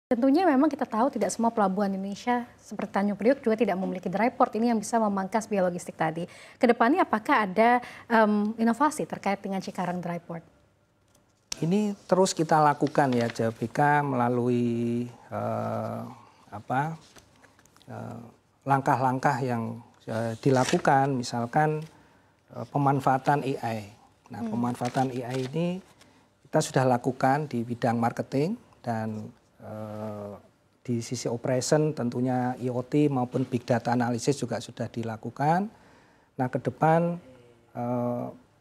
Tentunya memang kita tahu tidak semua pelabuhan Indonesia seperti Tanjung Priok juga tidak memiliki dry port ini yang bisa memangkas biaya logistik tadi. Kedepannya apakah ada inovasi terkait dengan Cikarang dry port? Ini terus kita lakukan ya, JBK melalui langkah-langkah yang dilakukan, misalkan pemanfaatan AI. Nah, pemanfaatan AI ini kita sudah lakukan di bidang marketing dan di sisi operation tentunya IoT maupun big data analysis juga sudah dilakukan. Nah, ke depan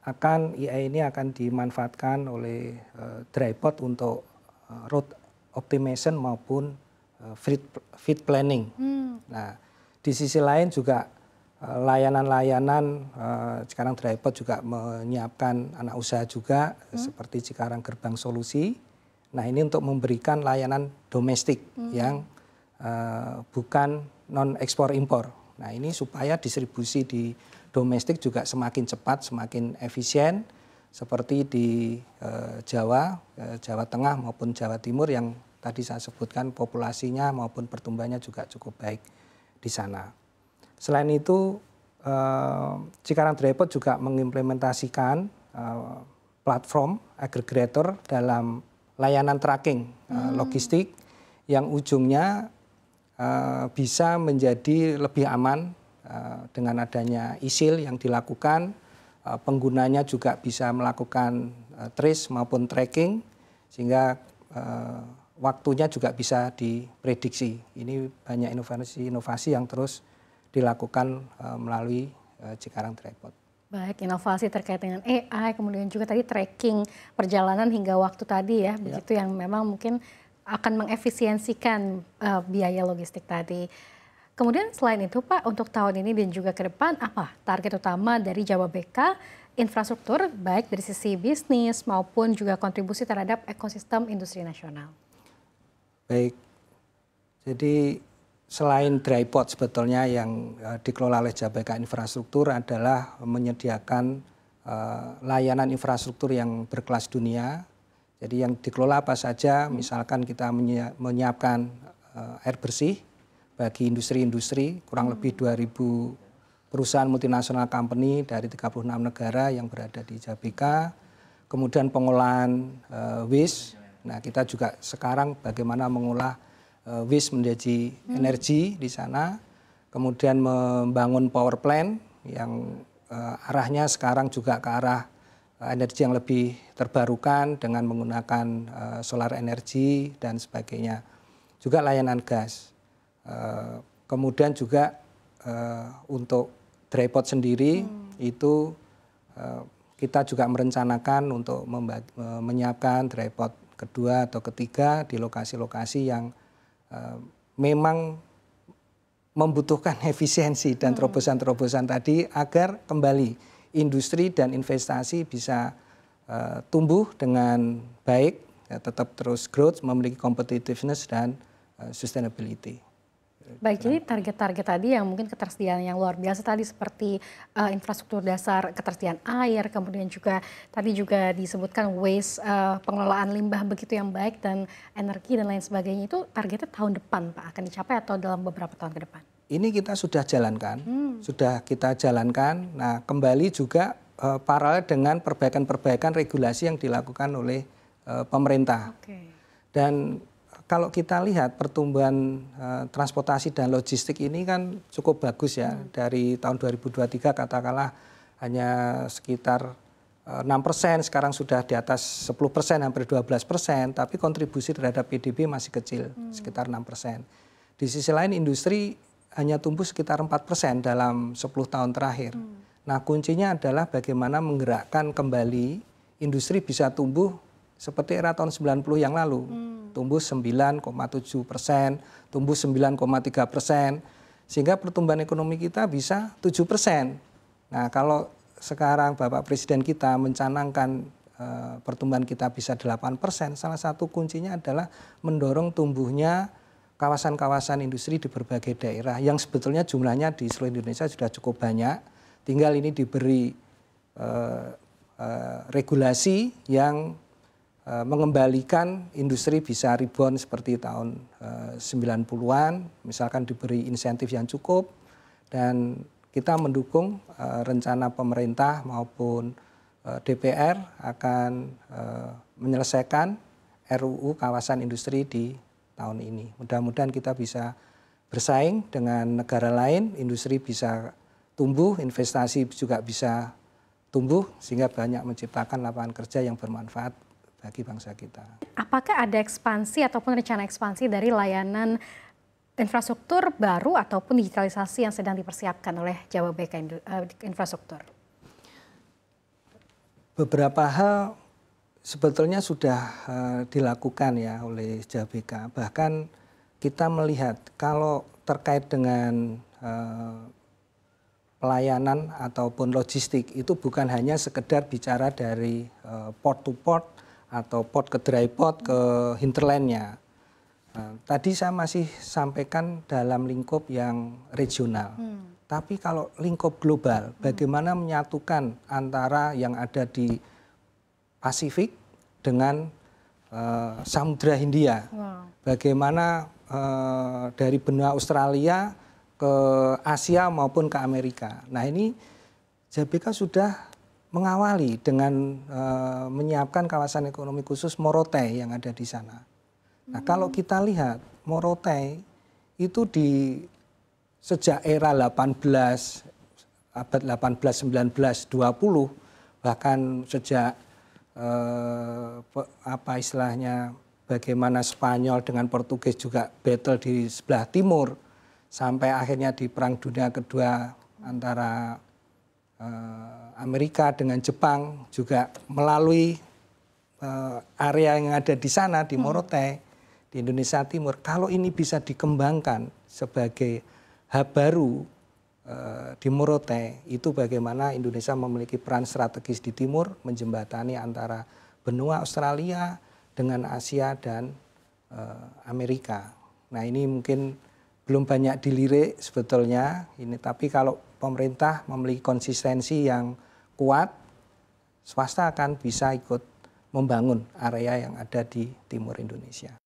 AI ini akan dimanfaatkan oleh dry port untuk route optimization maupun fleet planning. Nah, di sisi lain juga layanan-layanan Cikarang dry port juga menyiapkan anak usaha juga seperti Cikarang Gerbang Solusi. Nah, ini untuk memberikan layanan domestik yang bukan non ekspor impor. Nah, ini supaya distribusi di domestik juga semakin cepat, semakin efisien seperti di Jawa Tengah maupun Jawa Timur yang tadi saya sebutkan populasinya maupun pertumbuhannya juga cukup baik di sana. Selain itu, Cikarang dry port juga mengimplementasikan platform aggregator dalam layanan tracking logistik yang ujungnya bisa menjadi lebih aman dengan adanya ISIL yang dilakukan, penggunanya juga bisa melakukan trace maupun tracking sehingga waktunya juga bisa diprediksi. Ini banyak inovasi-inovasi yang terus dilakukan melalui Cikarang dry port. Baik, inovasi terkait dengan AI, kemudian juga tadi tracking perjalanan hingga waktu tadi ya, begitu yang memang mungkin akan mengefisiensikan biaya logistik tadi. Kemudian selain itu Pak, untuk tahun ini dan juga ke depan apa target utama dari Jababeka infrastruktur baik dari sisi bisnis maupun juga kontribusi terhadap ekosistem industri nasional? Baik, jadi selain dry port sebetulnya yang dikelola oleh Jababeka Infrastruktur adalah menyediakan layanan infrastruktur yang berkelas dunia. Jadi yang dikelola apa saja, misalkan kita menyiapkan air bersih bagi industri-industri, kurang lebih 2.000 perusahaan multinasional company dari 36 negara yang berada di Jababeka. Kemudian pengolahan waste, nah kita juga sekarang bagaimana mengolah waste menjadi energi di sana, kemudian membangun power plant yang arahnya sekarang juga ke arah energi yang lebih terbarukan dengan menggunakan solar energy dan sebagainya. Juga layanan gas. Kemudian juga untuk dry port sendiri itu kita juga merencanakan untuk menyiapkan dry port kedua atau ketiga di lokasi-lokasi yang memang membutuhkan efisiensi dan terobosan-terobosan tadi agar kembali industri dan investasi bisa tumbuh dengan baik, ya, tetap terus growth, memiliki competitiveness dan sustainability. Baik, jadi target-target tadi yang mungkin ketersediaan yang luar biasa tadi seperti infrastruktur dasar, ketersediaan air, kemudian juga tadi juga disebutkan waste, pengelolaan limbah begitu yang baik dan energi dan lain sebagainya, itu targetnya tahun depan Pak akan dicapai atau dalam beberapa tahun ke depan? Ini kita sudah jalankan, sudah kita jalankan. Nah, kembali juga paralel dengan perbaikan-perbaikan regulasi yang dilakukan oleh pemerintah. Dan kalau kita lihat pertumbuhan transportasi dan logistik ini kan cukup bagus ya. Dari tahun 2023 katakanlah hanya sekitar 6%, sekarang sudah di atas 10%, hampir 12%, tapi kontribusi terhadap PDB masih kecil, sekitar 6%. Di sisi lain industri hanya tumbuh sekitar 4% dalam 10 tahun terakhir. Nah, kuncinya adalah bagaimana menggerakkan kembali industri bisa tumbuh seperti era tahun 90 yang lalu, tumbuh 9,7%, tumbuh 9,3%, sehingga pertumbuhan ekonomi kita bisa 7%. Nah, kalau sekarang Bapak Presiden kita mencanangkan pertumbuhan kita bisa 8%, salah satu kuncinya adalah mendorong tumbuhnya kawasan-kawasan industri di berbagai daerah yang sebetulnya jumlahnya di seluruh Indonesia sudah cukup banyak, tinggal ini diberi regulasi yang mengembalikan industri bisa rebound seperti tahun 90-an, misalkan diberi insentif yang cukup, dan kita mendukung rencana pemerintah maupun DPR akan menyelesaikan RUU kawasan industri di tahun ini. Mudah-mudahan kita bisa bersaing dengan negara lain, industri bisa tumbuh, investasi juga bisa tumbuh, sehingga banyak menciptakan lapangan kerja yang bermanfaat bagi bangsa kita. Apakah ada ekspansi ataupun rencana ekspansi dari layanan infrastruktur baru ataupun digitalisasi yang sedang dipersiapkan oleh Jababeka Infrastruktur? Beberapa hal sebetulnya sudah dilakukan ya oleh Jababeka. Bahkan kita melihat kalau terkait dengan pelayanan ataupun logistik itu bukan hanya sekedar bicara dari port to port atau port ke dry port ke hinterlandnya. Tadi saya masih sampaikan dalam lingkup yang regional. Tapi kalau lingkup global, bagaimana menyatukan antara yang ada di Pasifik dengan Samudra Hindia. Bagaimana dari benua Australia ke Asia maupun ke Amerika. Nah ini Jababeka sudah mengawali dengan menyiapkan kawasan ekonomi khusus Morotai yang ada di sana. Nah kalau kita lihat Morotai itu sejak era abad 18, 19, 20 bahkan sejak bagaimana Spanyol dengan Portugis juga battle di sebelah timur sampai akhirnya di Perang Dunia Kedua antara Amerika dengan Jepang juga melalui area yang ada di sana di Morotai di Indonesia Timur. Kalau ini bisa dikembangkan sebagai hub baru di Morotai, itu bagaimana Indonesia memiliki peran strategis di timur menjembatani antara benua Australia dengan Asia dan Amerika. Nah ini mungkin belum banyak dilirik sebetulnya ini, tapi kalau pemerintah memiliki konsistensi yang kuat, swasta akan bisa ikut membangun area yang ada di timur Indonesia.